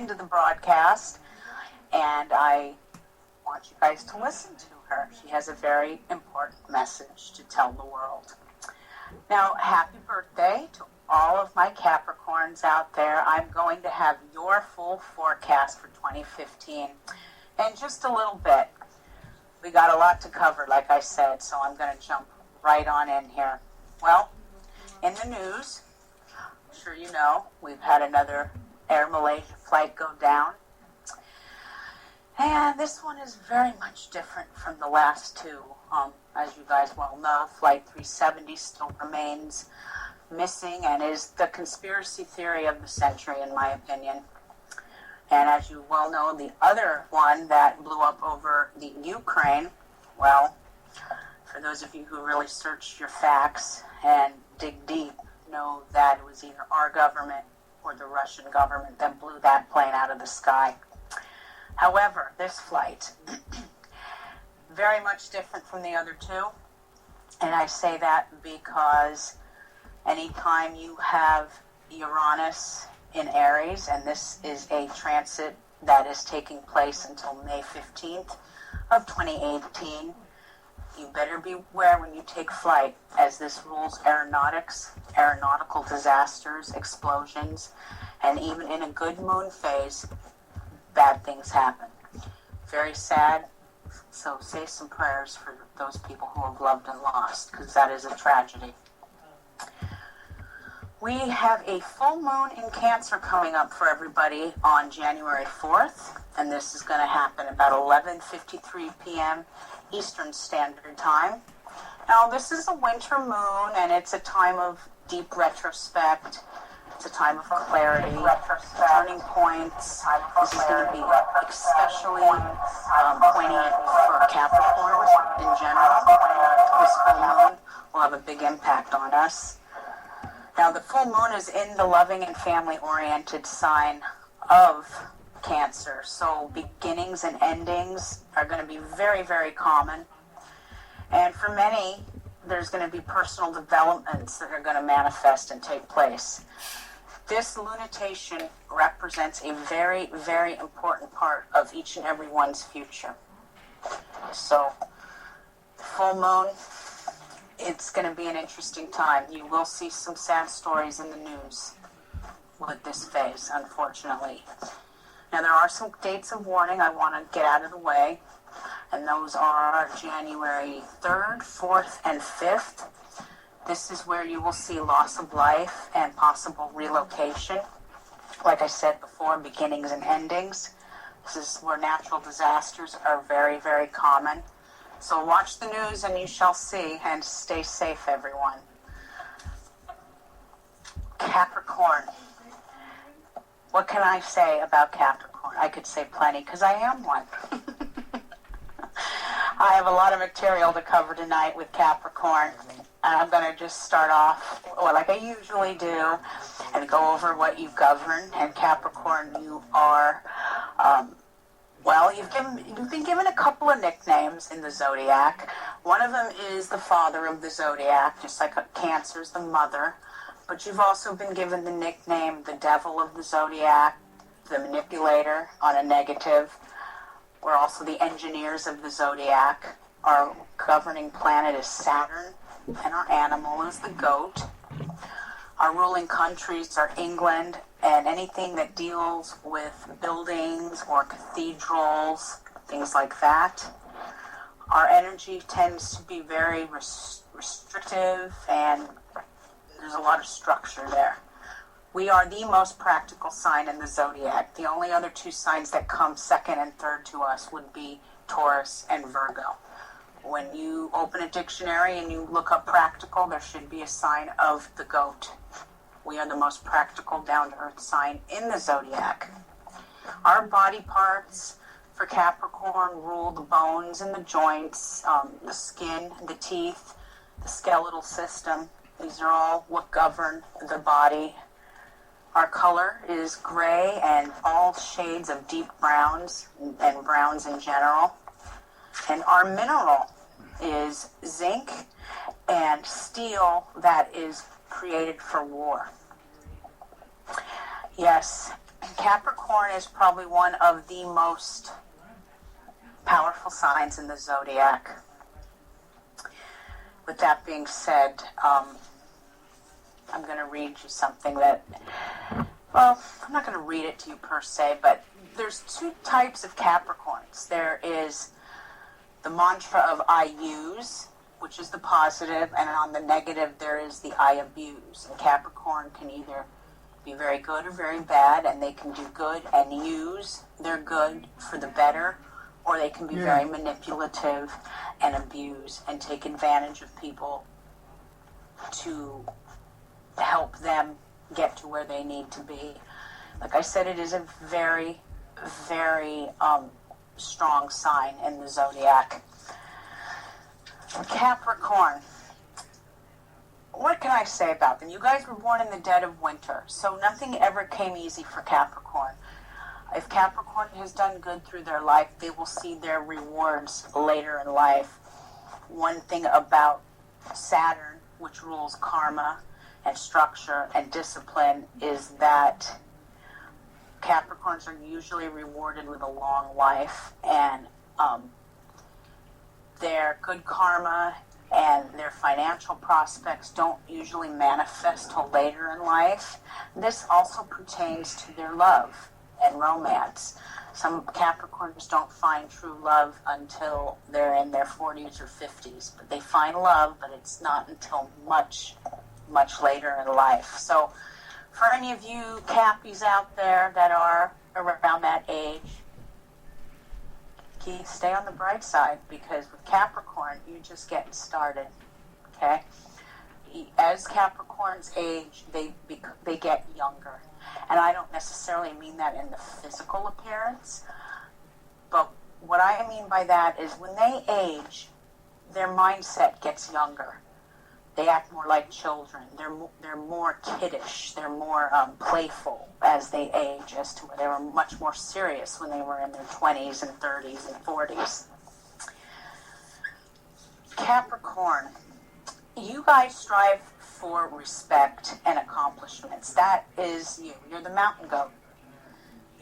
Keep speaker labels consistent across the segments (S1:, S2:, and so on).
S1: end of the broadcast, and I want you guys to listen to her. She has a very important message to tell the world. Now, happy birthday to all of my Capricorns out there. I'm going to have your full forecast for 2015 in just a little bit. We got a lot to cover, like I said, so I'm going to jump right on in here. Well, in the news, I'm sure you know, we've had another Air Malaysia flight go down. And this one is very much different from the last two. As you guys well know, Flight 370 still remains missing and is the conspiracy theory of the century, in my opinion. And as you well know, the other one that blew up over the Ukraine, well, for those of you who really search your facts and dig deep, know that it was either our government or the Russian government that blew that plane out of the sky. However, this flight, very much different from the other two. And I say that because anytime you have Uranus in Aries, and this is a transit that is taking place until May 15th of 2018, you better beware when you take flight, as this rules aeronautics, aeronautical disasters, explosions, and even in a good moon phase, bad things happen. Very sad. So say some prayers for those people who have loved and lost, because that is a tragedy. We have a full moon in Cancer coming up for everybody on January 4th, and this is going to happen about 11:53 p.m. Eastern Standard Time. Now, this is a winter moon, and it's a time of deep retrospect. It's a time of clarity, turning points. This is going to be especially poignant for Capricorn in general. This full moon will have a big impact on us. Now, the full moon is in the loving and family-oriented sign of Cancer, so beginnings and endings are going to be very, very common. And for many, there's going to be personal developments that are going to manifest and take place. This lunatation represents a very, very important part of each and every one's future. So, full moon, it's going to be an interesting time. You will see some sad stories in the news with this phase, unfortunately. Now, there are some dates of warning I want to get out of the way, and those are January 3rd, 4th, and 5th. This is where you will see loss of life and possible relocation. Like I said before, beginnings and endings. This is where natural disasters are very, very common. So watch the news and you shall see, and stay safe, everyone. Capricorn. What can I say about Capricorn? I could say plenty, because I am one. I have a lot of material to cover tonight with Capricorn. I'm going to just start off, like I usually do, and go over what you govern. And Capricorn, you are, well, you've been given a couple of nicknames in the zodiac. One of them is the father of the zodiac, just like Cancer's the mother. But you've also been given the nickname the devil of the zodiac, the manipulator on a negative. We're also the engineers of the zodiac. Our governing planet is Saturn, and our animal is the goat. Our ruling countries are England, and anything that deals with buildings or cathedrals, things like that. Our energy tends to be very restrictive, and there's a lot of structure there. We are the most practical sign in the zodiac. The only other two signs that come second and third to us would be Taurus and Virgo. When you open a dictionary and you look up practical, there should be a sign of the goat. We are the most practical, down-to-earth sign in the zodiac. Our body parts for Capricorn rule the bones and the joints, the skin, the teeth, the skeletal system. These are all what govern the body. Our color is gray and all shades of deep browns and browns in general. And our mineral is zinc and steel that is created for war. Yes, Capricorn is probably one of the most powerful signs in the zodiac. With that being said, I'm going to read you something that, well, I'm not going to read it to you per se, but there's two types of Capricorns. There is the mantra of I use, which is the positive, and on the negative there is the I abuse. And Capricorn can either be very good or very bad, and they can do good and use their good for the better, or they can be very manipulative and abuse and take advantage of people to help them get to where they need to be. Like I said, it is a very, very strong sign in the zodiac. Capricorn. What can I say about them? You guys were born in the dead of winter, so nothing ever came easy for Capricorn. If Capricorn has done good through their life, they will see their rewards later in life. One thing about Saturn, which rules karma and structure and discipline, is that Capricorns are usually rewarded with a long life, and their good karma and their financial prospects don't usually manifest till later in life. This also pertains to their love and romance. Some Capricorns don't find true love until they're in their 40s or 50s, but they find love, but it's not until much, much later in life. So for any of you Cappies out there that are around that age, stay on the bright side, because with Capricorn, you're just getting started, okay? As Capricorns age, they get younger. And I don't necessarily mean that in the physical appearance, but what I mean by that is when they age, their mindset gets younger. They act more like children. They're more kiddish. They're more playful as they age, as to where they were much more serious when they were in their 20s and 30s and 40s. Capricorn, you guys strive for respect and accomplishments. That is you. You're the mountain goat.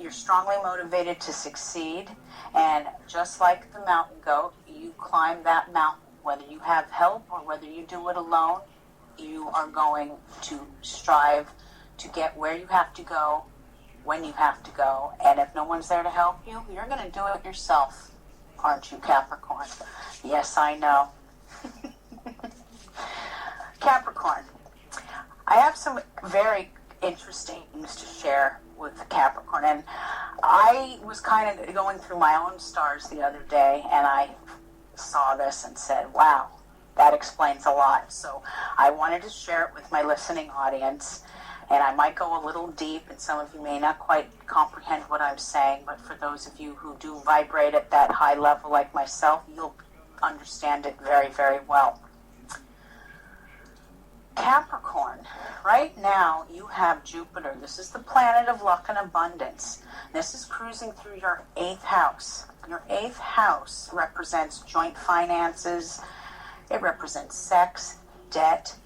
S1: You're strongly motivated to succeed, and just like the mountain goat, you climb that mountain. Whether you have help or whether you do it alone, you are going to strive to get where you have to go, when you have to go. And if no one's there to help you, you're going to do it yourself. Aren't you, Capricorn? Yes, I know. Capricorn. I have some very interesting things to share with Capricorn. And I was kind of going through my own stars the other day, and I saw this and said, wow, that explains a lot. So I wanted to share it with my listening audience, and I might go a little deep, and some of you may not quite comprehend what I'm saying, but for those of you who do vibrate at that high level like myself, you'll understand it very, very well. Capricorn, right now you have Jupiter. This is the planet of luck and abundance. This is cruising through your 8th house. Your 8th house represents joint finances. It represents sex, debt,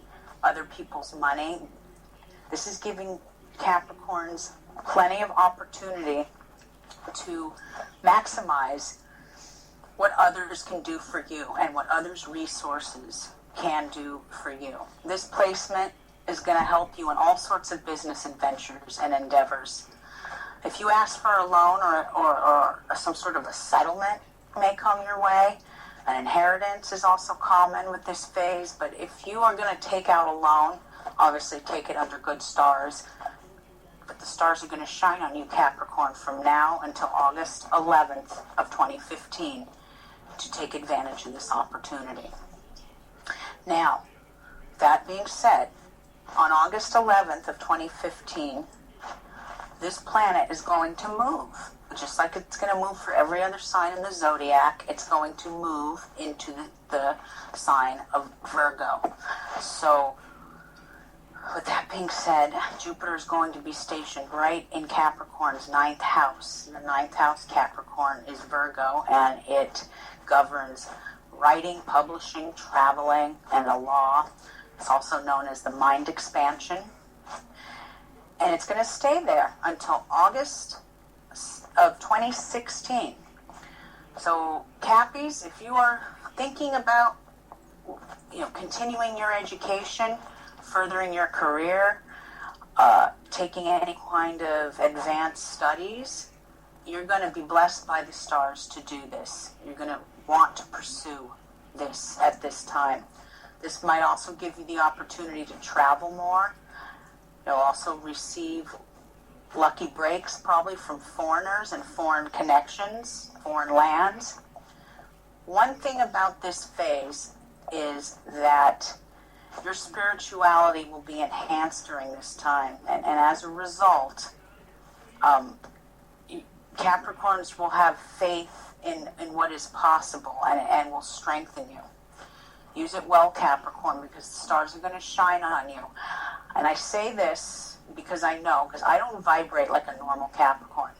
S1: other people's money. This is giving Capricorns plenty of opportunity to maximize what others can do for you and what others' resources can do for you. This placement is going to help you in all sorts of business adventures and endeavors. If you ask for a loan or some sort of a settlement may come your way. An inheritance is also common with this phase, but if you are going to take out a loan, obviously take it under good stars. But the stars are going to shine on you, Capricorn, from now until August 11th of 2015 to take advantage of this opportunity. Now, that being said, on August 11th of 2015, this planet is going to move. Just like it's going to move for every other sign in the zodiac, it's going to move into the sign of Virgo. So, with that being said, Jupiter is going to be stationed right in Capricorn's 9th house. The 9th house, Capricorn, is Virgo, and it governs writing, publishing, traveling, and the law. It's also known as the mind expansion. And it's going to stay there until August of 2016. So, Cappies, if you are thinking about, continuing your education, furthering your career, taking any kind of advanced studies, you're going to be blessed by the stars to do this. You're going to want to pursue this at this time. This might also give you the opportunity to travel more. You'll also receive lucky breaks probably from foreigners and foreign connections, foreign lands. One thing about this phase is that your spirituality will be enhanced during this time. And as a result, Capricorns will have faith in what is possible and will strengthen you. Use it well, Capricorn, because the stars are going to shine on you. And I say this because I know, because I don't vibrate like a normal Capricorn.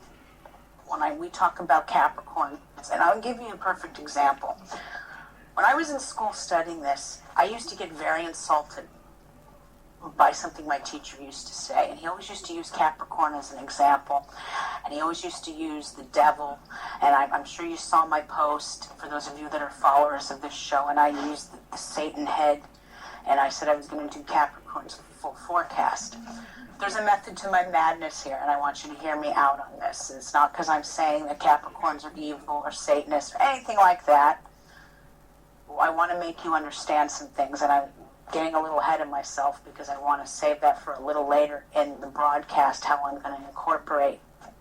S1: When we talk about Capricorn, and I'll give you a perfect example. When I was in school studying this, I used to get very insulted by something my teacher used to say. And he always used to use Capricorn as an example. And he always used to use the devil. And I'm sure you saw my post, for those of you that are followers of this show, and I used the Satan head. And I said I was going to do Capricorn's full forecast. There's a method to my madness here, and I want you to hear me out on this. It's not because I'm saying that Capricorns are evil or Satanists or anything like that. I want to make you understand some things, and I'm getting a little ahead of myself because I want to save that for a little later in the broadcast, how I'm going to incorporate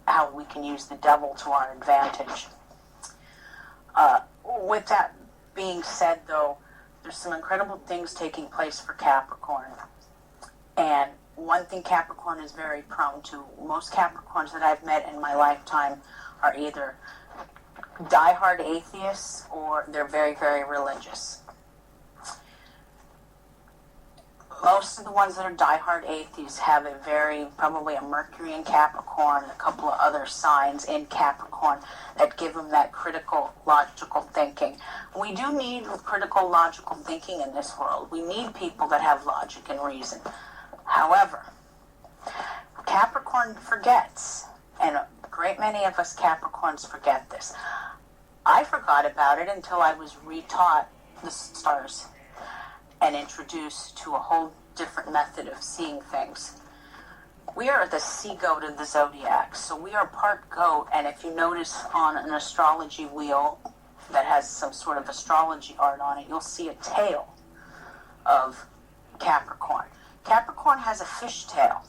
S1: how we can use the devil to our advantage. With that being said, though, there's some incredible things taking place for Capricorn. And one thing Capricorn is very prone to, most Capricorns that I've met in my lifetime are either diehard atheists or they're very, very religious. Most of the ones that are diehard atheists have probably a Mercury in Capricorn, a couple of other signs in Capricorn that give them that critical, logical thinking. We do need critical, logical thinking in this world. We need people that have logic and reason. However, Capricorn forgets, and a great many of us Capricorns forget this. I forgot about it until I was retaught the stars and introduced to a whole different method of seeing things. We are the sea goat of the zodiac, so we are part goat, and if you notice on an astrology wheel that has some sort of astrology art on it, you'll see a tail of Capricorn. Capricorn has a fish tail.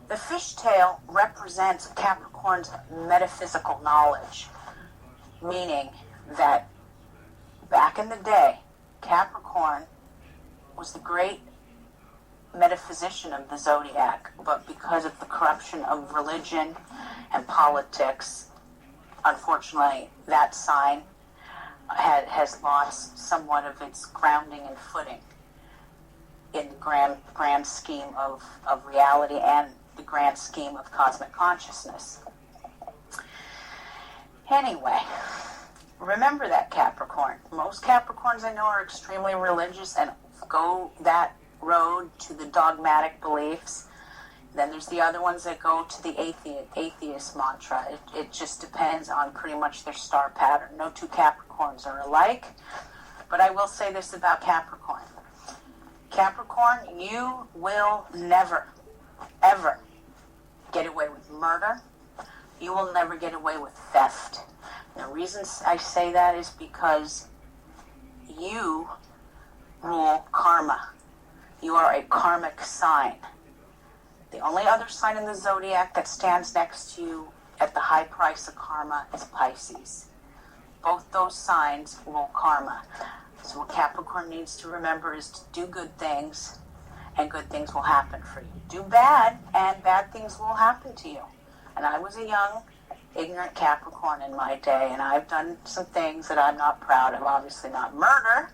S1: The fish tail represents Capricorn's metaphysical knowledge, meaning that back in the day, Capricorn was the great metaphysician of the zodiac, but because of the corruption of religion and politics, unfortunately, that sign has lost somewhat of its grounding and footing in the grand scheme of reality and the grand scheme of cosmic consciousness. Anyway, remember that, Capricorn. Most Capricorns I know are extremely religious and go that road to the dogmatic beliefs. Then there's the other ones that go to the atheist mantra. It just depends on pretty much their star pattern. No two Capricorns are alike. But I will say this about Capricorn. Capricorn, you will never, ever get away with murder. You will never get away with theft. The reason I say that is because you rule karma. You are a karmic sign. The only other sign in the zodiac that stands next to you at the high price of karma is Pisces. Both those signs rule karma. So what Capricorn needs to remember is to do good things, and good things will happen for you. Do bad, and bad things will happen to you. And I was a young, ignorant Capricorn in my day, and I've done some things that I'm not proud of. Obviously not murder,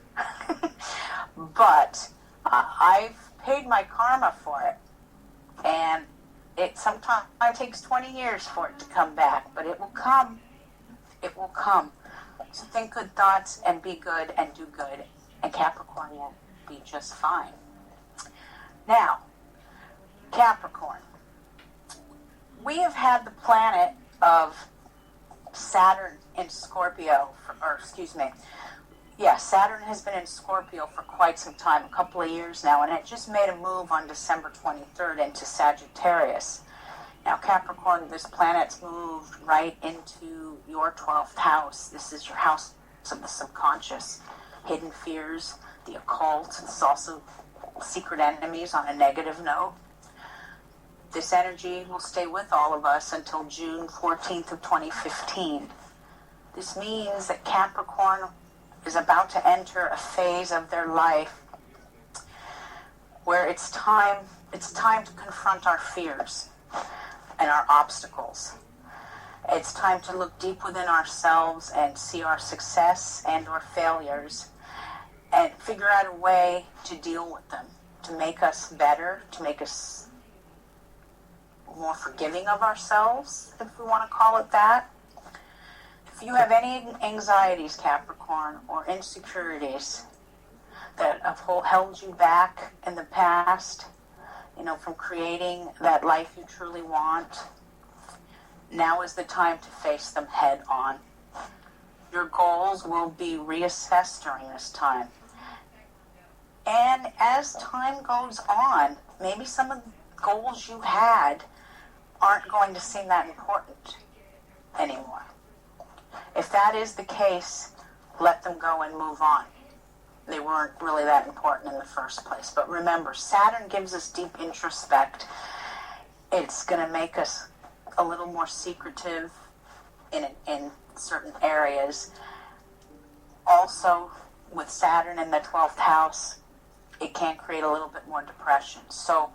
S1: but I've paid my karma for it. And it sometimes takes 20 years for it to come back, but it will come. It will come. So think good thoughts and be good and do good, and Capricorn will be just fine. Now, Capricorn, we have had the planet of Saturn in Scorpio, Saturn has been in Scorpio for quite some time, a couple of years now, and it just made a move on December 23rd into Sagittarius. Now, Capricorn, this planet's moved right into your 12th house. This is your house of the subconscious, hidden fears, the occult. It's also secret enemies on a negative note. This energy will stay with all of us until June 14th of 2015. This means that Capricorn is about to enter a phase of their life where it's time to confront our fears and our obstacles. It's time to look deep within ourselves and see our success and or failures and figure out a way to deal with them, to make us better, to make us more forgiving of ourselves, if we want to call it that. If you have any anxieties, Capricorn, or insecurities that have held you back in the past, from creating that life you truly want, now is the time to face them head on. Your goals will be reassessed during this time. And as time goes on, maybe some of the goals you had aren't going to seem that important anymore. If that is the case, let them go and move on. They weren't really that important in the first place. But remember, Saturn gives us deep introspect. It's going to make us a little more secretive in certain areas. Also, with Saturn in the 12th house, it can create a little bit more depression. So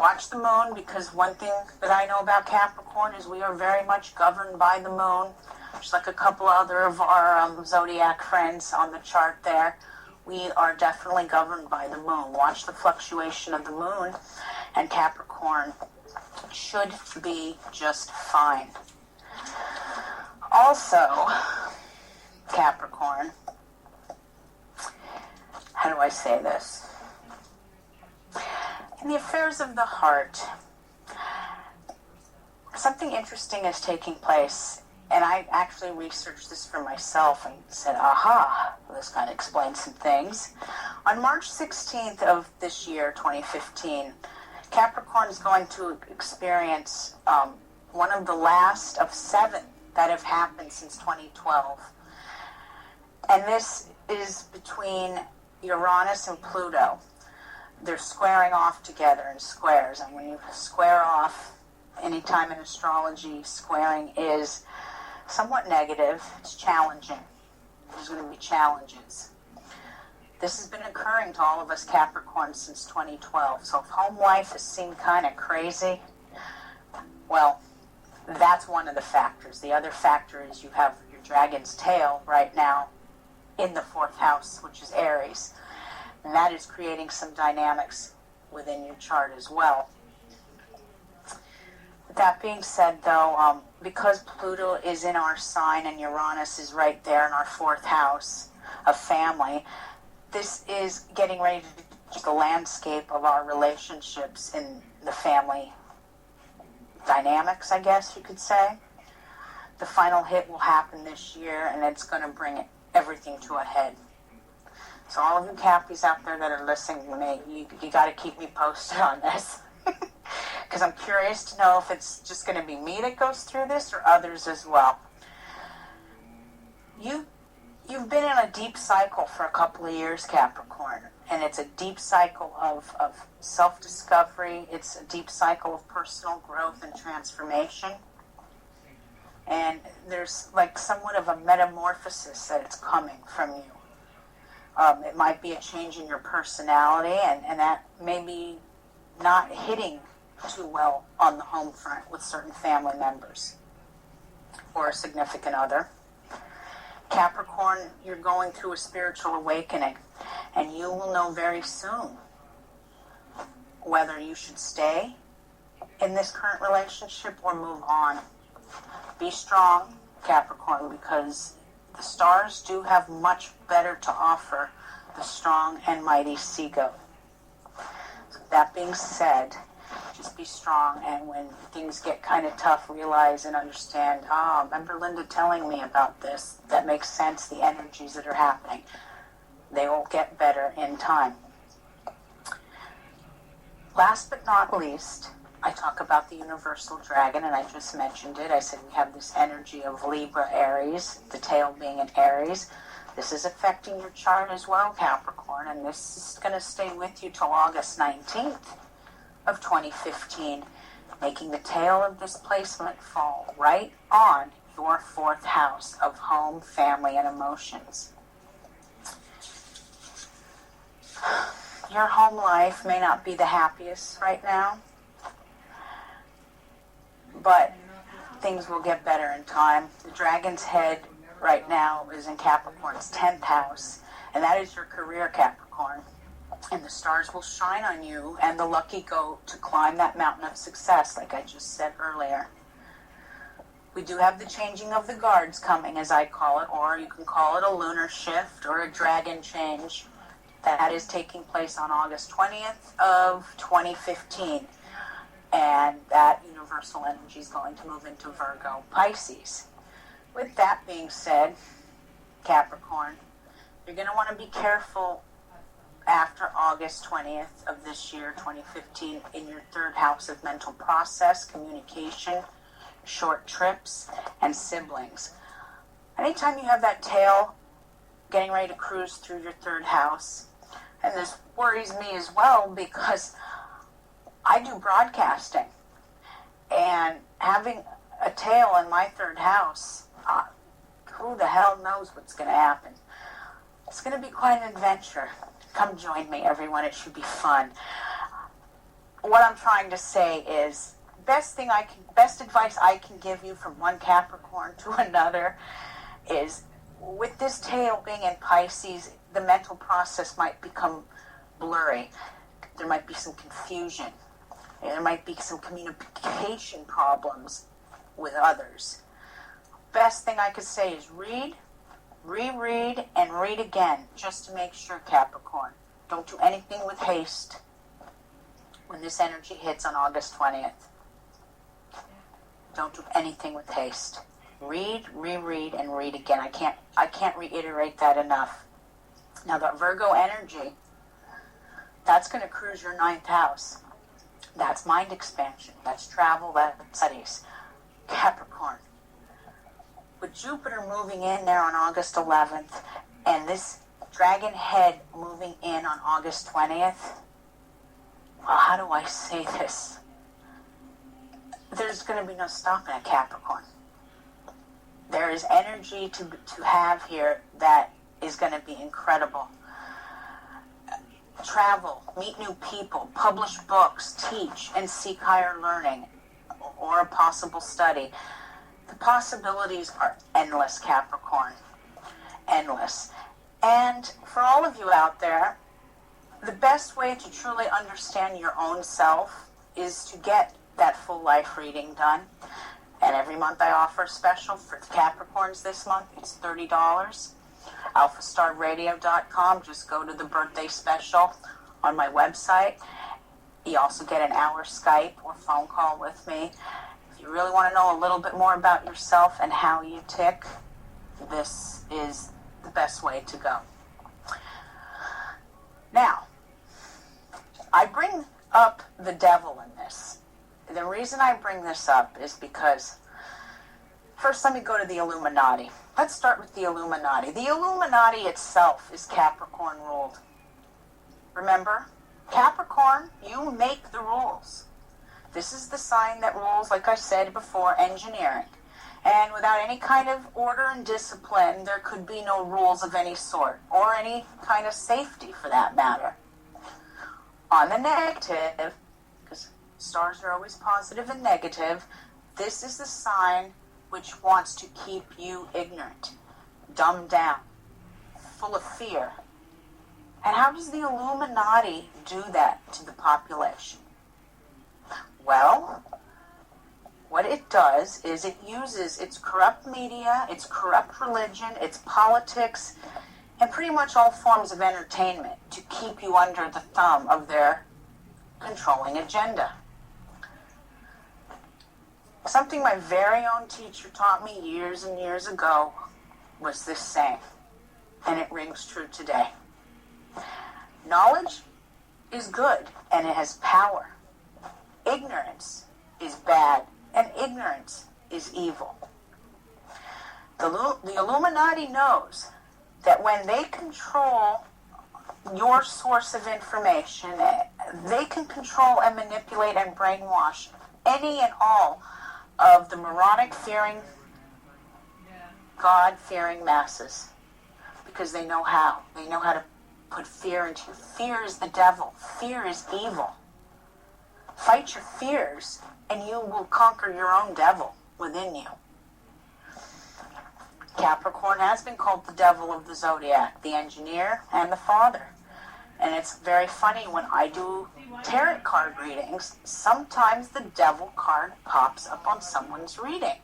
S1: watch the moon, because one thing that I know about Capricorn is we are very much governed by the moon. Just like a couple other of our zodiac friends on the chart there, we are definitely governed by the moon. Watch the fluctuation of the moon, and Capricorn should be just fine. Also, Capricorn, how do I say this? In the affairs of the heart, something interesting is taking place. And I actually researched this for myself and said, aha, this kind of explains some things. On March 16th of this year, 2015, Capricorn is going to experience one of the last of 7 that have happened since 2012. And this is between Uranus and Pluto. They're squaring off together in squares. And when you square off, anytime in astrology, squaring is somewhat negative. It's challenging. There's going to be challenges. This has been occurring to all of us Capricorn since 2012. So if home life has seemed kind of crazy, well, that's one of the factors. The other factor is you have your dragon's tail right now in the 4th house, which is Aries. And that is creating some dynamics within your chart as well. That being said, though, because Pluto is in our sign and Uranus is right there in our 4th house of family, this is getting ready to change the landscape of our relationships in the family dynamics, I guess you could say. The final hit will happen this year, and it's going to bring everything to a head. So all of you Cappies out there that are listening to me, you got to keep me posted on this. Because I'm curious to know if it's just going to be me that goes through this or others as well. You've been in a deep cycle for a couple of years, Capricorn, and it's a deep cycle of self-discovery. It's a deep cycle of personal growth and transformation. And there's like somewhat of a metamorphosis that it's coming from you. It might be a change in your personality, and that may be not hitting too well on the home front with certain family members or a significant other. Capricorn, you're going through a spiritual awakening, and you will know very soon whether you should stay in this current relationship or move on. Be strong, Capricorn, because the stars do have much better to offer the strong and mighty seagull. So that being said, just be strong. And when things get kind of tough, realize and understand, remember Linda telling me about this? That makes sense, the energies that are happening. They will get better in time. Last but not least, I talk about the universal dragon, and I just mentioned it. I said we have this energy of Libra, Aries, the tail being in Aries. This is affecting your chart as well, Capricorn, and this is going to stay with you till August 19th of 2015, making the tail of this placement fall right on your 4th house of home, family, and emotions. Your home life may not be the happiest right now, but things will get better in time. The dragon's head right now is in Capricorn's 10th house, and that is your career, Capricorn. And the stars will shine on you and the lucky go to climb that mountain of success, like I just said earlier. We do have the changing of the guards coming, as I call it, or you can call it a lunar shift or a dragon change. That is taking place on August 20th of 2015. And that universal energy is going to move into Virgo, Pisces. With that being said, Capricorn, you're going to want to be careful after August 20th of this year, 2015, in your 3rd house of mental process, communication, short trips, and siblings. Anytime you have that tail getting ready to cruise through your 3rd house, and this worries me as well because I do broadcasting, and having a tail in my 3rd house, who the hell knows what's going to happen. It's going to be quite an adventure. Come join me, everyone. It should be fun. What I'm trying to say is, best advice I can give you from one Capricorn to another is, with this tail being in Pisces, the mental process might become blurry. There might be some confusion. There might be some communication problems with others. Best thing I could say is read, reread, and read again, just to make sure, Capricorn. Don't do anything with haste when this energy hits on August 20th. Don't do anything with haste. Read, reread, and read again. I can't reiterate that enough. Now, the Virgo energy, that's going to cruise your 9th house. That's mind expansion. That's travel. That's studies. Capricorn, with Jupiter moving in there on August 11th, and this dragon head moving in on August 20th, well, how do I say this? There's going to be no stopping at Capricorn. There is energy to have here that is going to be incredible. Travel, meet new people, publish books, teach, and seek higher learning or a possible study. The possibilities are endless, Capricorn. Endless. And for all of you out there, the best way to truly understand your own self is to get that full life reading done. And every month I offer a special for Capricorns this month. It's $30. alphastarradio.com. Just go to the birthday special on my website. You also get an hour Skype or phone call with me. If you really want to know a little bit more about yourself and how you tick, this is the best way to go. Now, I bring up the devil in this. The reason I bring this up is because, first let me go to the Illuminati. Let's start with the Illuminati. The Illuminati itself is Capricorn ruled. Remember, Capricorn, you make the rules. This is the sign that rules, like I said before, engineering. And without any kind of order and discipline, there could be no rules of any sort, or any kind of safety for that matter. On the negative, because stars are always positive and negative, this is the sign which wants to keep you ignorant, dumbed down, full of fear. And how does the Illuminati do that to the population? Well, what it does is it uses its corrupt media, its corrupt religion, its politics, and pretty much all forms of entertainment to keep you under the thumb of their controlling agenda. Something my very own teacher taught me years and years ago was this saying, and it rings true today. Knowledge is good and it has power. Ignorance is bad and ignorance is evil. The Illuminati knows that when they control your source of information, they can control and manipulate and brainwash any and all of the moronic fearing, God fearing masses, because they know how. They know how to put fear into you. Fear is the devil. Fear is evil. Fight your fears and you will conquer your own devil within you. Capricorn has been called the devil of the zodiac, the engineer and the father. And it's very funny, when I do tarot card readings, sometimes the devil card pops up on someone's reading.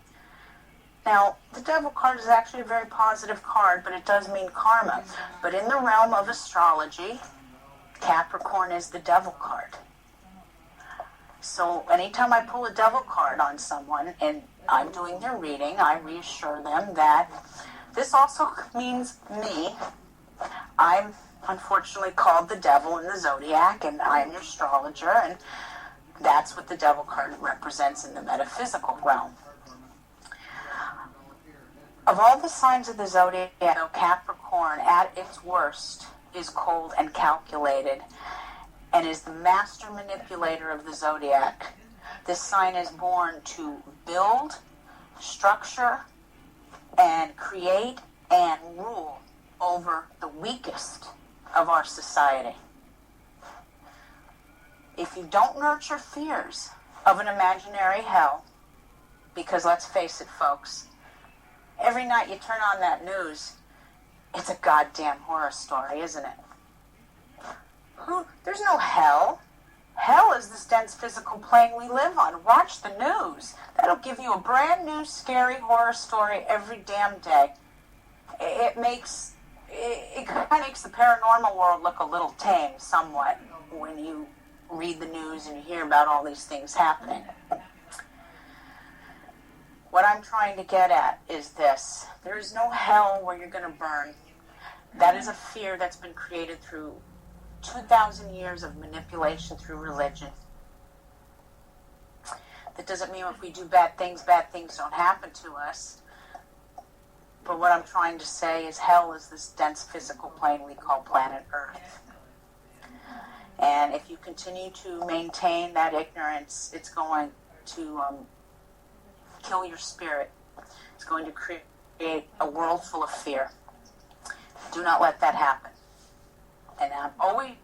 S1: Now, the devil card is actually a very positive card, but it does mean karma. But in the realm of astrology, Capricorn is the devil card. So anytime I pull a devil card on someone and I'm doing their reading, I reassure them that this also means me. I'm unfortunately called the devil in the zodiac, and I'm your astrologer, and that's what the devil card represents in the metaphysical realm. Of all the signs of the zodiac, Capricorn at its worst is cold and calculated and is the master manipulator of the zodiac. This sign is born to build, structure, and create and rule over the weakest of our society. If you don't nurture fears of an imaginary hell, because let's face it, folks, every night you turn on that news, it's a goddamn horror story, isn't it? There's no hell. Hell is this dense physical plane we live on. Watch the news. That'll give you a brand new scary horror story every damn day. It kind of makes the paranormal world look a little tame, somewhat, when you read the news and you hear about all these things happening. What I'm trying to get at is this. There is no hell where you're going to burn. That is a fear that's been created through 2,000 years of manipulation through religion. That doesn't mean if we do bad things don't happen to us. But what I'm trying to say is hell is this dense physical plane we call planet Earth. And if you continue to maintain that ignorance, it's going to kill your spirit. It's going to create a world full of fear. Do not let that happen. And I'm always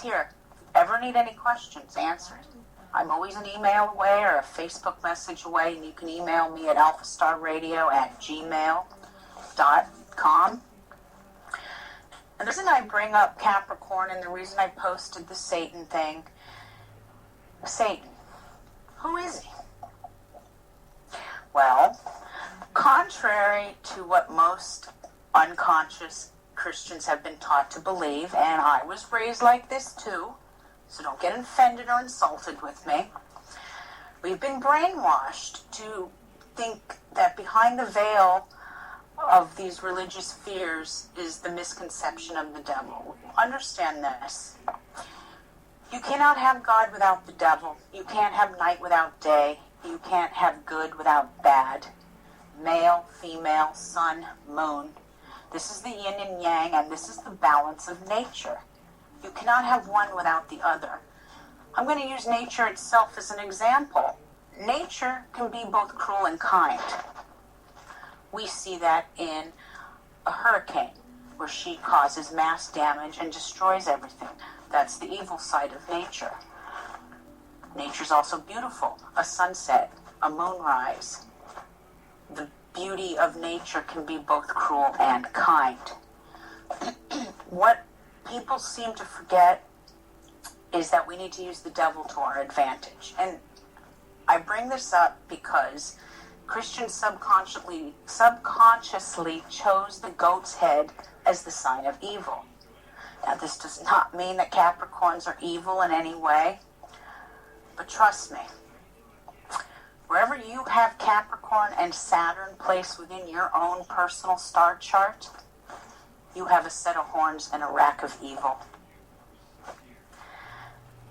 S1: here. If you ever need any questions answered, I'm always an email away or a Facebook message away, and you can email me at alphastarradio@gmail.com. And the reason I bring up Capricorn and the reason I posted the Satan thing, Satan, who is he? Well, contrary to what most unconscious Christians have been taught to believe, and I was raised like this too, so don't get offended or insulted with me. We've been brainwashed to think that behind the veil of these religious fears is the misconception of the devil. Understand this. You cannot have God without the devil. You can't have night without day. You can't have good without bad. Male, female, sun, moon. This is the yin and yang, and this is the balance of nature. You cannot have one without the other. I'm going to use nature itself as an example. Nature can be both cruel and kind. We see that in a hurricane, where she causes mass damage and destroys everything. That's the evil side of nature. Nature's also beautiful. A sunset, a moonrise. The beauty of nature can be both cruel and kind. What people seem to forget is that we need to use the devil to our advantage. And I bring this up because Christians subconsciously chose the goat's head as the sign of evil. Now, this does not mean that Capricorns are evil in any way, but trust me, Wherever you have Capricorn and Saturn placed within your own personal star chart, you have a set of horns and a rack of evil.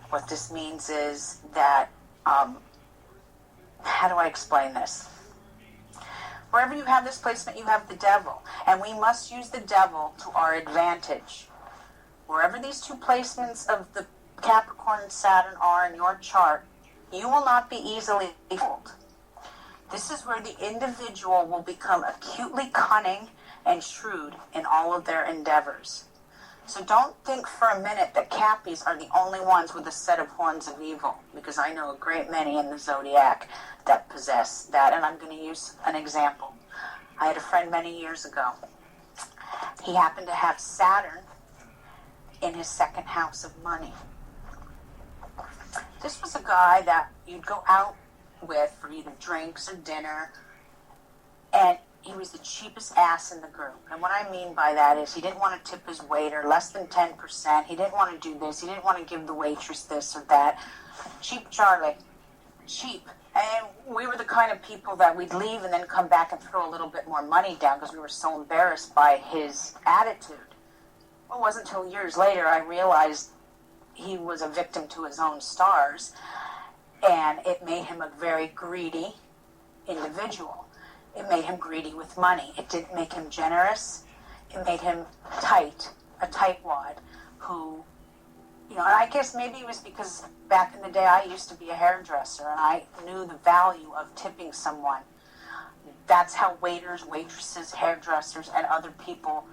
S1: What this means is that, how do I explain this? Wherever you have this placement, you have the devil, and we must use the devil to our advantage. Wherever these two placements of the Capricorn and Saturn are in your chart, you will not be easily fooled. This is where the individual will become acutely cunning and shrewd in all of their endeavors. So don't think for a minute that Cappies are the only ones with a set of horns of evil, because I know a great many in the zodiac that possess that, and I'm going to use an example. I had a friend many years ago. He happened to have Saturn in his second house of money. This was a guy that you'd go out with for either drinks or dinner, and he was the cheapest ass in the group. And what I mean by that is he didn't want to tip his waiter less than 10%. He didn't want to do this. He didn't want to give the waitress this or that. Cheap Charlie. Cheap. And we were the kind of people that we'd leave and then come back and throw a little bit more money down because we were so embarrassed by his attitude. Well, it wasn't until years later I realized he was a victim to his own stars, and it made him a very greedy individual. It made him greedy with money. It didn't make him generous. It made him tight, a tightwad who, and I guess maybe it was because back in the day I used to be a hairdresser and I knew the value of tipping someone. That's how waiters, waitresses, hairdressers, and other people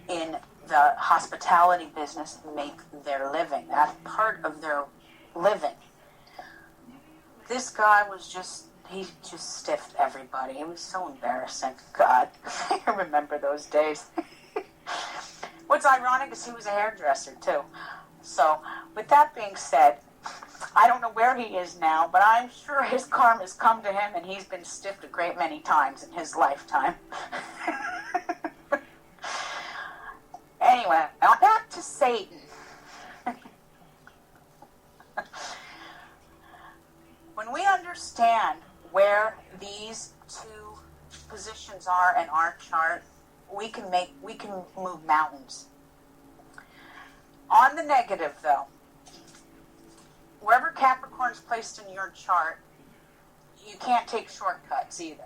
S1: in the hospitality business make their living. That's part of their living. This guy he just stiffed everybody. It was so embarrassing. God, I remember those days. What's ironic is he was a hairdresser too. So, with that being said, I don't know where he is now, but I'm sure his karma's come to him and he's been stiffed a great many times in his lifetime. Anyway, now back to Satan. When we understand where these two positions are in our chart, we can move mountains. On the negative, though, wherever Capricorn is placed in your chart, you can't take shortcuts either.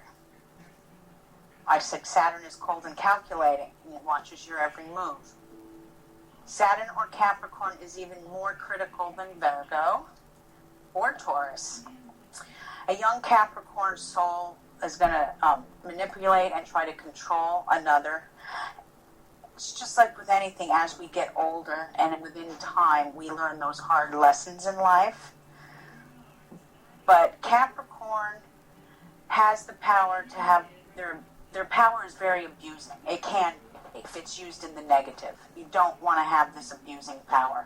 S1: I said Saturn is cold and calculating, and it watches your every move. Saturn or Capricorn is even more critical than Virgo or Taurus. A young Capricorn soul is going to manipulate and try to control another. It's just like with anything, as we get older and within time, we learn those hard lessons in life. But Capricorn has the power to have their power is very abusing. It can be, if it's used in the negative. You don't want to have this abusing power.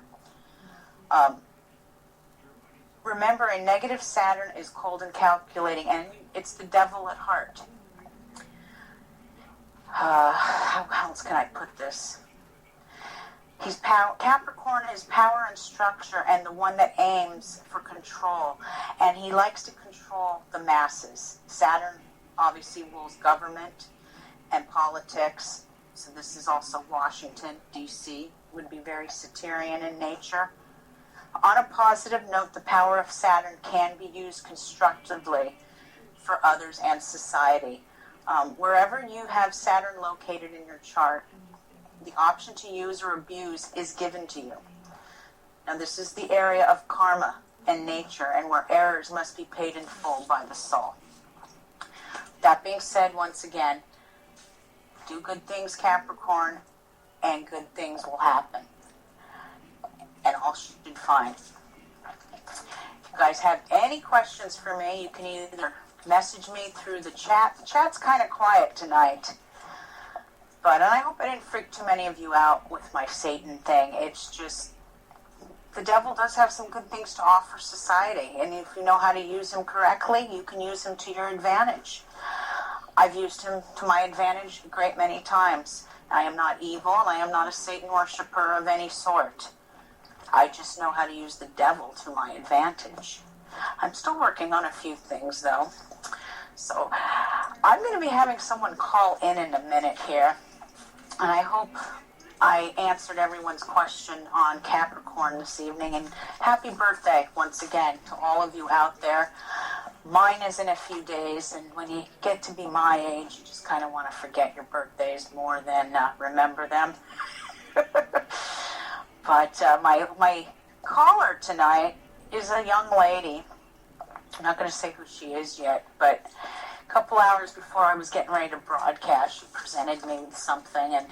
S1: Remember, a negative Saturn is cold and calculating, and it's the devil at heart. How else can I put this? Capricorn is power and structure, and the one that aims for control, and he likes to control the masses. Saturn obviously rules government and politics, so this is also Washington, D.C., would be very Saturnian in nature. On a positive note, the power of Saturn can be used constructively for others and society. Wherever you have Saturn located in your chart, the option to use or abuse is given to you. Now, this is the area of karma and nature, and where errors must be paid in full by the soul. That being said, once again, do good things, Capricorn, and good things will happen. And all should be fine. If you guys have any questions for me, you can either message me through the chat. The chat's kind of quiet tonight. But I hope I didn't freak too many of you out with my Satan thing. It's just, the devil does have some good things to offer society. And if you know how to use him correctly, you can use him to your advantage. I've used him to my advantage a great many times. I am not evil, and I am not a Satan worshiper of any sort. I just know how to use the devil to my advantage. I'm still working on a few things, though. So I'm going to be having someone call in a minute here, and I hope I answered everyone's question on Capricorn this evening. And happy birthday once again to all of you out there. Mine is in a few days, and when you get to be my age, you just kind of want to forget your birthdays more than remember them. But my caller tonight is a young lady. I'm not going to say who she is yet, but a couple hours before I was getting ready to broadcast, she presented me with something and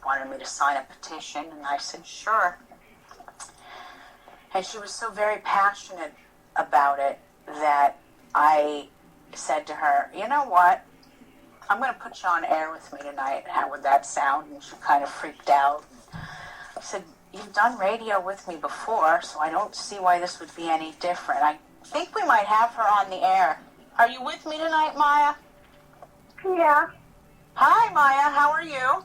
S1: wanted me to sign a petition, and I said, sure. And she was so very passionate about it that I said to her, you know what? I'm going to put you on air with me tonight. How would that sound? And she kind of freaked out. I said, you've done radio with me before, so I don't see why this would be any different. I think we might have her on the air. Are you with me tonight, Maya?
S2: Yeah.
S1: Hi, Maya. How are you?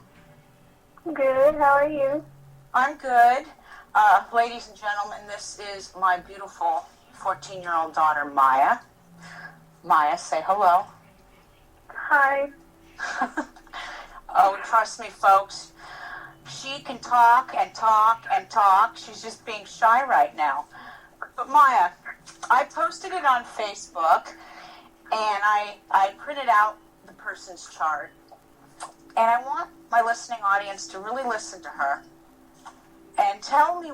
S2: Good. How are you?
S1: I'm good. Ladies and gentlemen, this is my beautiful 14-year-old daughter, Maya. Maya, say hello.
S2: Hi.
S1: Oh, trust me, folks. She can talk and talk and talk. She's just being shy right now. But Maya, I posted it on Facebook, and I printed out the person's chart. And I want my listening audience to really listen to her and tell me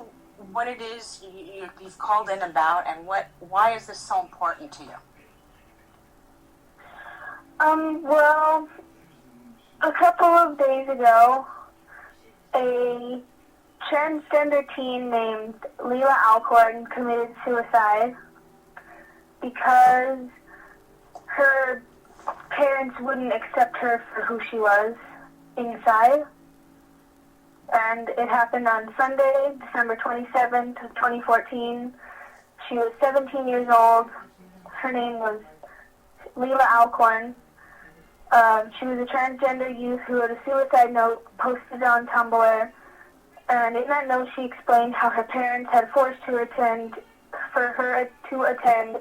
S1: what it is you've called in about, and why is this so important to you?
S2: Well, a couple of days ago, a transgender teen named Leila Alcorn committed suicide because her parents wouldn't accept her for who she was inside. And it happened on Sunday, December 27th, 2014. She was 17 years old. Her name was Leila Alcorn. She was a transgender youth who wrote a suicide note, posted it on Tumblr, and in that note she explained how her parents had forced her to attend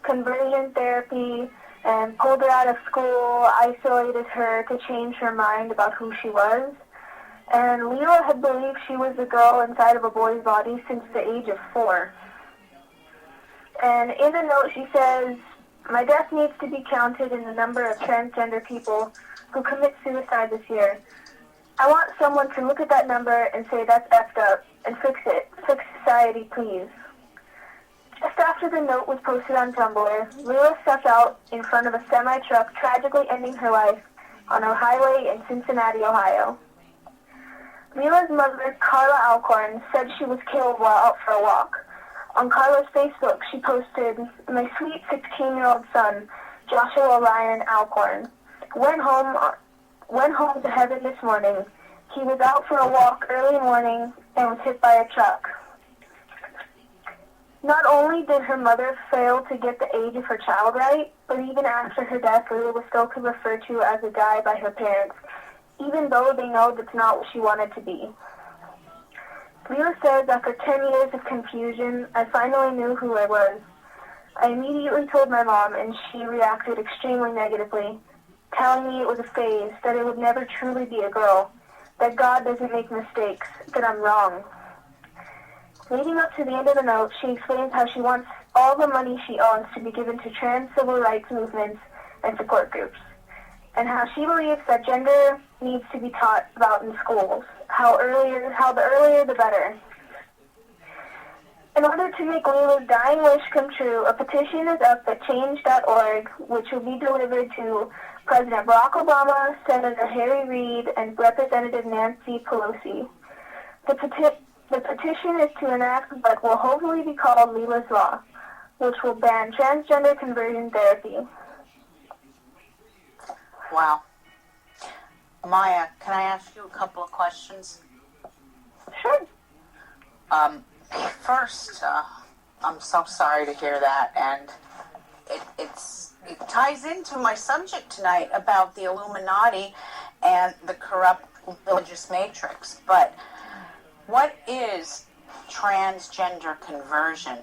S2: conversion therapy and pulled her out of school, isolated her to change her mind about who she was. And Leila had believed she was a girl inside of a boy's body since the age of 4. And in the note she says, my death needs to be counted in the number of transgender people who commit suicide this year. I want someone to look at that number and say that's effed up and fix it. Fix society, please. Just after the note was posted on Tumblr, Leila stepped out in front of a semi-truck, tragically ending her life on a highway in Cincinnati, Ohio. Leila's mother, Carla Alcorn, said she was killed while out for a walk. On Carla's Facebook, she posted, my sweet 16-year-old son, Joshua Ryan Alcorn, went home to heaven this morning. He was out for a walk early morning and was hit by a truck. Not only did her mother fail to get the age of her child right, but even after her death, Leila was still referred to as a guy by her parents, even though they know that's not what she wanted to be. Leila says, after 10 years of confusion, I finally knew who I was. I immediately told my mom, and she reacted extremely negatively, telling me it was a phase, that it would never truly be a girl, that God doesn't make mistakes, that I'm wrong. Leading up to the end of the note, she explains how she wants all the money she owns to be given to trans civil rights movements and support groups, and how she believes that gender needs to be taught about in schools, how the earlier the better. In order to make Leila's dying wish come true, a petition is up at change.org, which will be delivered to President Barack Obama, Senator Harry Reid, and Representative Nancy Pelosi. The petition is to enact what will hopefully be called Leila's Law, which will ban transgender conversion therapy.
S1: Wow. Maya, can I ask you a couple of questions?
S2: Sure.
S1: First, I'm so sorry to hear that, and it ties into my subject tonight about the Illuminati and the corrupt religious matrix. But what is transgender conversion?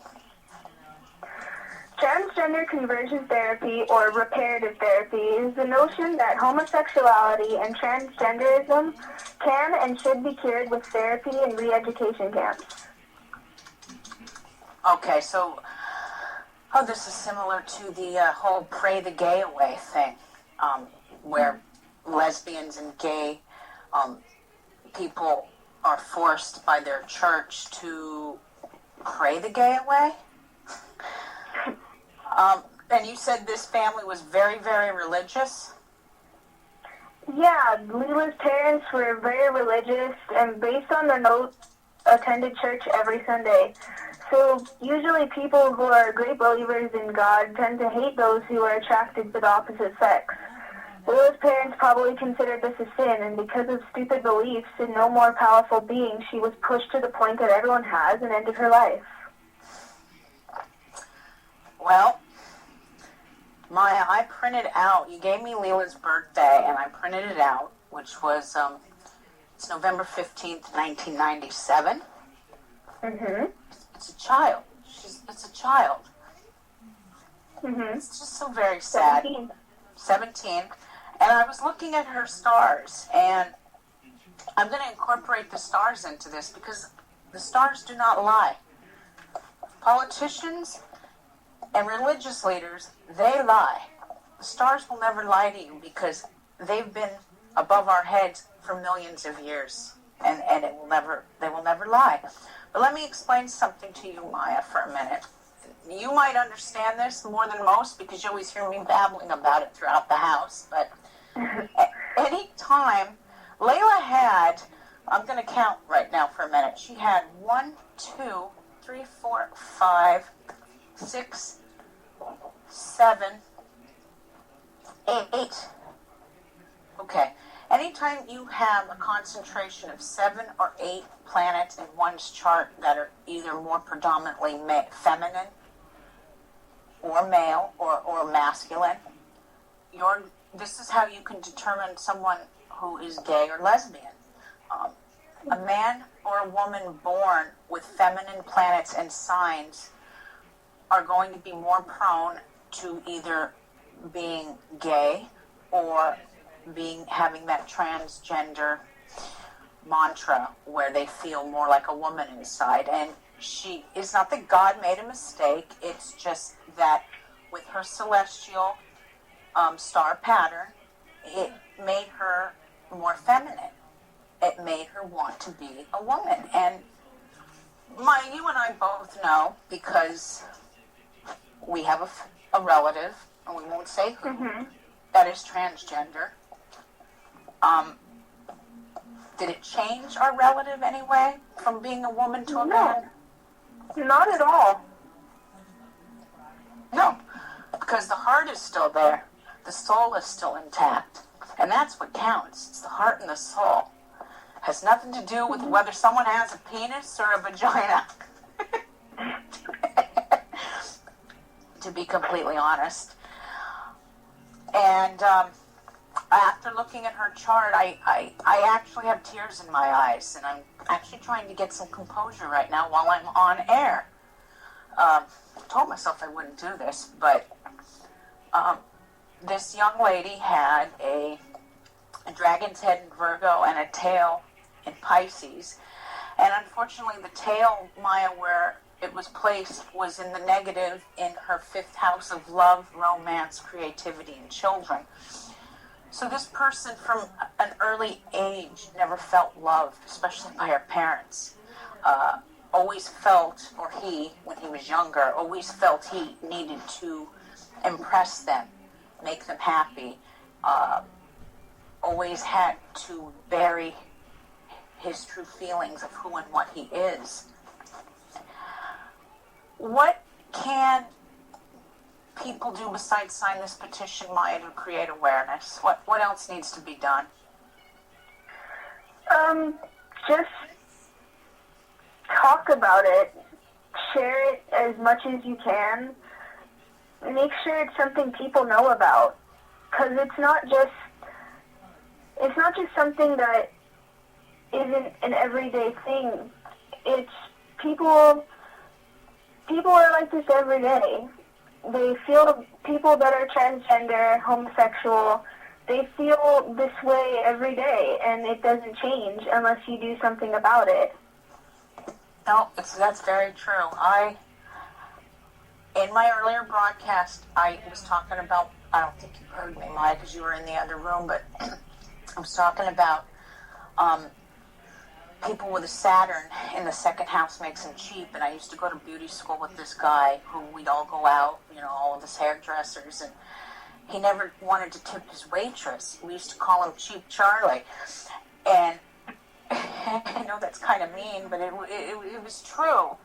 S2: Transgender conversion therapy, or reparative therapy, is the notion that homosexuality and transgenderism can and should be cured with therapy and re-education camps.
S1: Okay, so, this is similar to the whole pray the gay away thing, where lesbians and gay people are forced by their church to pray the gay away. And you said this family was very, very religious?
S2: Yeah, Leela's parents were very religious, and based on the note, attended church every Sunday. So usually people who are great believers in God tend to hate those who are attracted to the opposite sex. Leela's parents probably considered this a sin, and because of stupid beliefs in no more powerful being, she was pushed to the point that everyone has and ended her life.
S1: Well, Maya, I printed out, you gave me Leela's birthday, and I printed it out, which was, it's November 15th, 1997.
S2: Mm-hmm.
S1: It's a child. It's a child.
S2: Mm-hmm.
S1: It's just so very sad. 17. And I was looking at her stars, and I'm going to incorporate the stars into this because the stars do not lie. Politicians and religious leaders, they lie. The stars will never lie to you because they've been above our heads for millions of years, and they will never lie. But let me explain something to you, Maya, for a minute. You might understand this more than most because you always hear me babbling about it throughout the house. But any time Layla had, I'm going to count right now for a minute. She had 1, 2, 3, 4, 5, 6, 7, 8. Okay. Anytime you have a concentration of 7 or 8 planets in one's chart that are either more predominantly feminine or male or masculine, this is how you can determine someone who is gay or lesbian. A man or a woman born with feminine planets and signs are going to be more prone to either being gay or having that transgender mantra where they feel more like a woman inside. And it's not that God made a mistake, it's just that with her celestial star pattern, it made her more feminine. It made her want to be a woman. And you and I both know, because we have a relative, and we won't say who, that is transgender. Did it change our relative anyway from being a woman to a man?
S2: Not at all.
S1: No, because the heart is still there. The soul is still intact. And that's what counts. It's the heart and the soul. Has nothing to do with whether someone has a penis or a vagina. To be completely honest. And after looking at her chart, I actually have tears in my eyes, and I'm actually trying to get some composure right now while I'm on air. I told myself I wouldn't do this, but this young lady had a dragon's head in Virgo and a tail in Pisces. And unfortunately, the tail, Maya, where it was placed was in the negative in her 5th house of love, romance, creativity, and children. So this person from an early age never felt loved, especially by her parents. Always felt, or he, when he was younger, always felt he needed to impress them, make them happy. Always had to bury his true feelings of who and what he is. What can people do besides sign this petition, Maya, to create awareness? What else needs to be done?
S2: Just talk about it. Share it as much as you can. Make sure it's something people know about. Because it's not just something that isn't an everyday thing. It's people are like this every day. they feel people that are transgender, homosexual, they feel this way every day, and it doesn't change unless you do something about it.
S1: No, that's very true. In my earlier broadcast, I was talking about, I don't think you heard me, Maya, because you were in the other room, but I was talking about people with a Saturn in the second house makes them cheap. And I used to go to beauty school with this guy who we'd all go out, all of us hairdressers, and he never wanted to tip his waitress. We used to call him Cheap Charlie. And I know that's kind of mean, but it was true.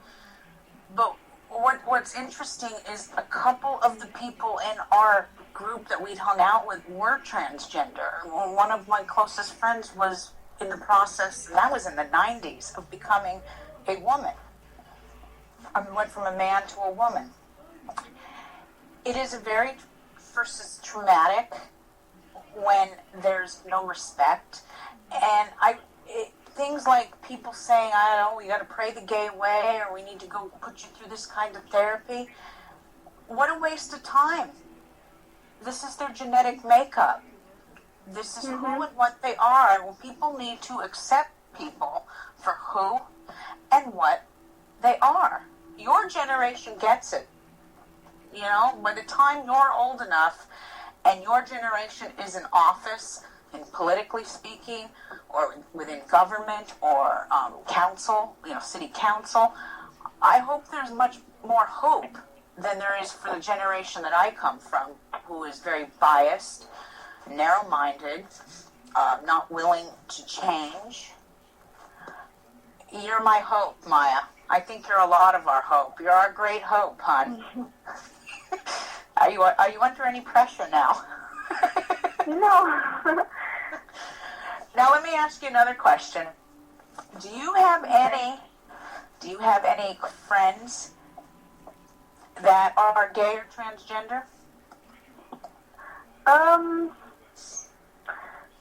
S1: But what's interesting is a couple of the people in our group that we'd hung out with were transgender. One of my closest friends was in the process, and that was in the 90s, of becoming a woman. I went from a man to a woman. It is a very, first, it's traumatic when there's no respect. And things like people saying, I don't know, we got to pray the gay way, or we need to go put you through this kind of therapy. What a waste of time. This is their genetic makeup. This is who and what they are. Well, people need to accept people for who and what they are. Your generation gets it. By the time you're old enough and your generation is in office, in politically speaking, or within government, or council, city council, I hope there's much more hope than there is for the generation that I come from, who is very biased, narrow-minded, not willing to change. You're my hope, Maya. I think you're a lot of our hope. You're our great hope, hon. Are you under any pressure now?
S2: No.
S1: Now let me ask you another question. Do you have any friends that are gay or transgender?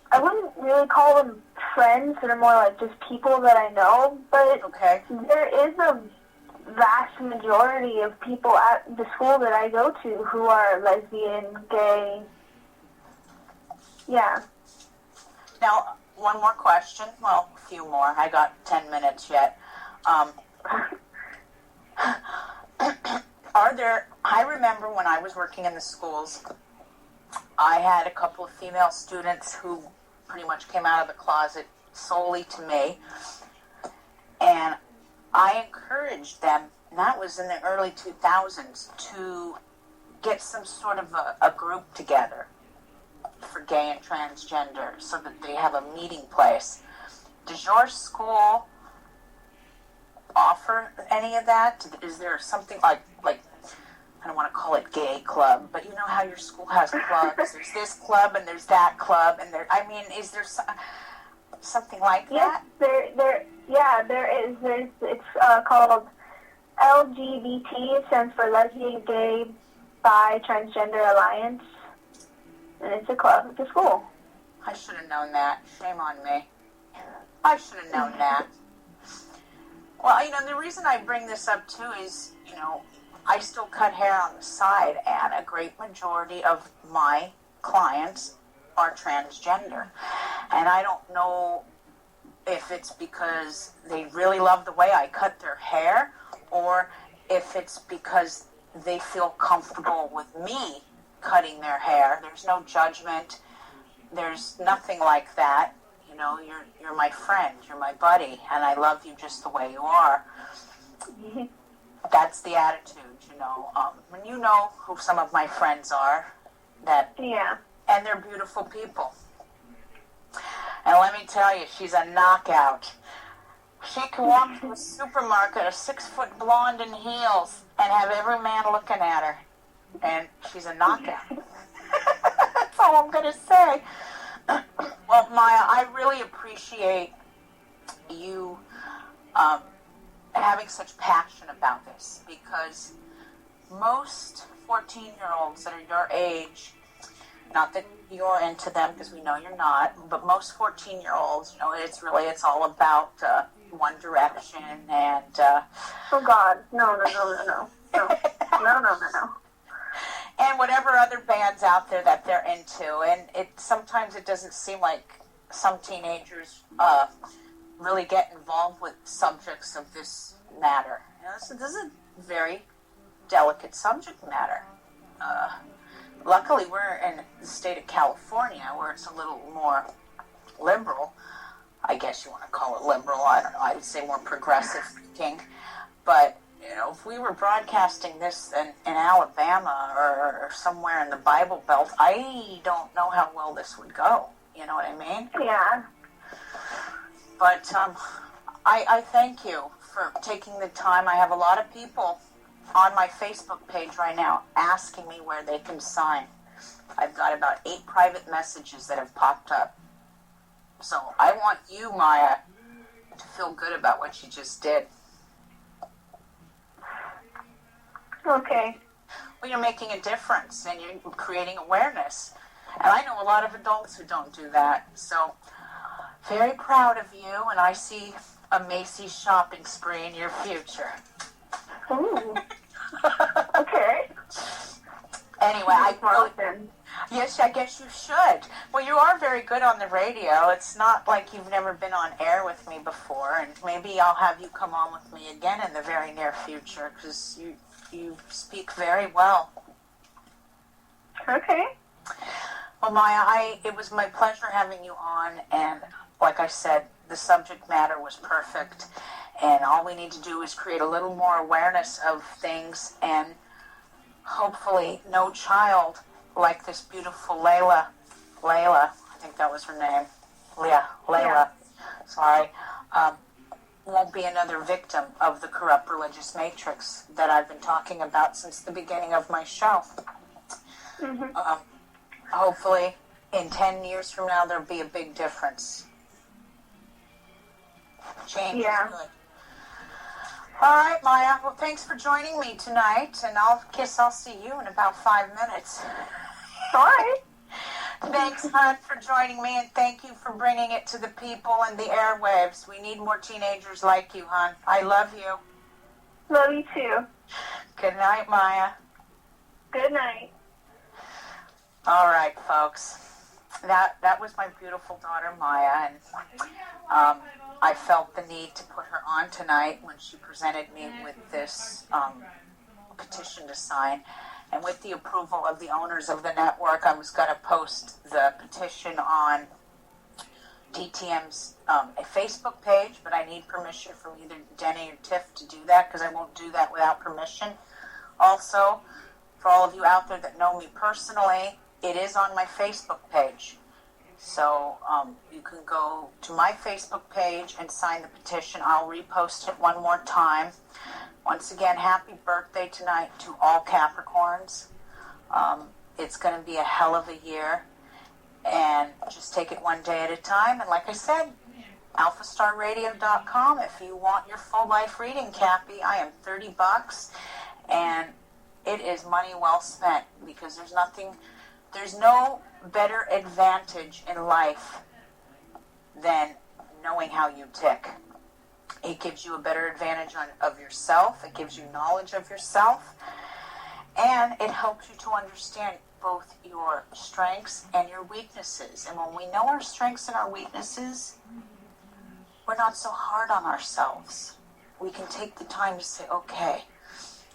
S2: I wouldn't really call them friends. They're more like just people that I know. But
S1: Okay.
S2: there is a vast majority of people at the school that I go to who are lesbian, gay. Yeah.
S1: Now, one more question. Well, a few more. I got 10 minutes yet. I remember when I was working in the schools, I had a couple of female students who pretty much came out of the closet solely to me. And I encouraged them, and that was in the early 2000s, to get some sort of a group together for gay and transgender so that they have a meeting place. Does your school offer any of that? Is there something like I don't want to call it gay club, but you know how your school has clubs. There's this club and there's that club, and is there something like that?
S2: Yes, there is. It's called LGBT. It stands for Lesbian, Gay, Bi, Transgender Alliance, and it's a club at the school.
S1: I should have known that. Shame on me. I should have known that. Well, the reason I bring this up too is, I still cut hair on the side, and a great majority of my clients are transgender. And I don't know if it's because they really love the way I cut their hair, or if it's because they feel comfortable with me cutting their hair. There's no judgment. There's nothing like that. You're my friend, you're my buddy, and I love you just the way you are. That's the attitude, when you know who some of my friends are, and they're beautiful people. And let me tell you, she's a knockout. She can walk to a supermarket, a 6-foot blonde in heels, and have every man looking at her. And she's a knockout. That's all I'm going to say. Well, Maya, I really appreciate you having such passion about this, because most 14-year-olds that are your age, not that you're into them because we know you're not, but most 14-year-olds, it's all about One Direction and...
S2: Oh, God. No. No.
S1: and whatever other bands out there that they're into. And sometimes it doesn't seem like some teenagers really get involved with subjects of this matter. So this is a very delicate subject matter. Luckily, we're in the state of California, where it's a little more liberal. I guess you want to call it liberal. I don't know. I would say more progressive thinking. But if we were broadcasting this in Alabama or somewhere in the Bible Belt, I don't know how well this would go. You know what I mean?
S2: Yeah.
S1: But I thank you for taking the time. I have a lot of people on my Facebook page right now asking me where they can sign. I've got about 8 private messages that have popped up. So I want you, Maya, to feel good about what you just did.
S2: Okay.
S1: Well, you're making a difference and you're creating awareness. And I know a lot of adults who don't do that. So very proud of you, and I see a Macy's shopping spree in your future.
S2: Ooh. Okay.
S1: Anyway, yes, I guess you should. Well, you are very good on the radio. It's not like you've never been on air with me before, and maybe I'll have you come on with me again in the very near future, because you speak very well.
S2: Okay.
S1: Well, Maya, it was my pleasure having you on, and like I said, the subject matter was perfect, and all we need to do is create a little more awareness of things, and hopefully no child like this beautiful Layla, I think that was her name, Layla, sorry, won't be another victim of the corrupt religious matrix that I've been talking about since the beginning of my show.
S2: Mm-hmm.
S1: Hopefully, in 10 years from now, there'll be a big difference. Change is good. All right, Maya. Well, thanks for joining me tonight, and I'll see you in about 5 minutes.
S2: All right.
S1: Thanks, hon, for joining me, and thank you for bringing it to the people and the airwaves. We need more teenagers like you, hon. I love you.
S2: Love you too.
S1: Good night, Maya.
S2: Good night.
S1: All right, folks. That was my beautiful daughter, Maya, and I felt the need to put her on tonight when she presented me with this petition to sign. And with the approval of the owners of the network, I was going to post the petition on DTM's a Facebook page, but I need permission from either Denny or Tiff to do that, because I won't do that without permission. Also, for all of you out there that know me personally, it is on my Facebook page. So you can go to my Facebook page and sign the petition. I'll repost it one more time. Once again, happy birthday tonight to all Capricorns. It's going to be a hell of a year. And just take it one day at a time. And like I said, alphastarradio.com. If you want your full life reading, Cappy, I am $30. And it is money well spent, because there's no better advantage in life than knowing how you tick. It gives you a better advantage of yourself. It gives you knowledge of yourself. And it helps you to understand both your strengths and your weaknesses. And when we know our strengths and our weaknesses, we're not so hard on ourselves. We can take the time to say, okay,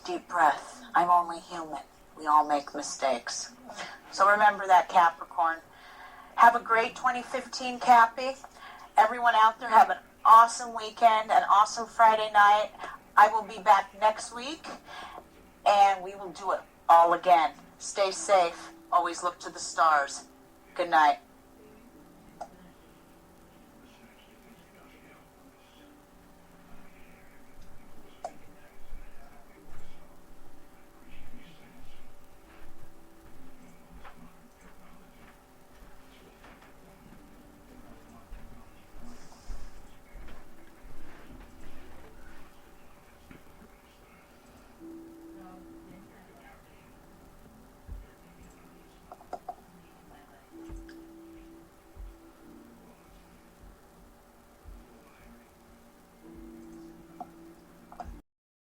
S1: deep breath. I'm only human. We all make mistakes. So remember that, Capricorn. Have a great 2015, Cappy. Everyone out there, have an awesome weekend, an awesome Friday night. I will be back next week, and we will do it all again. Stay safe. Always look to the stars. Good night.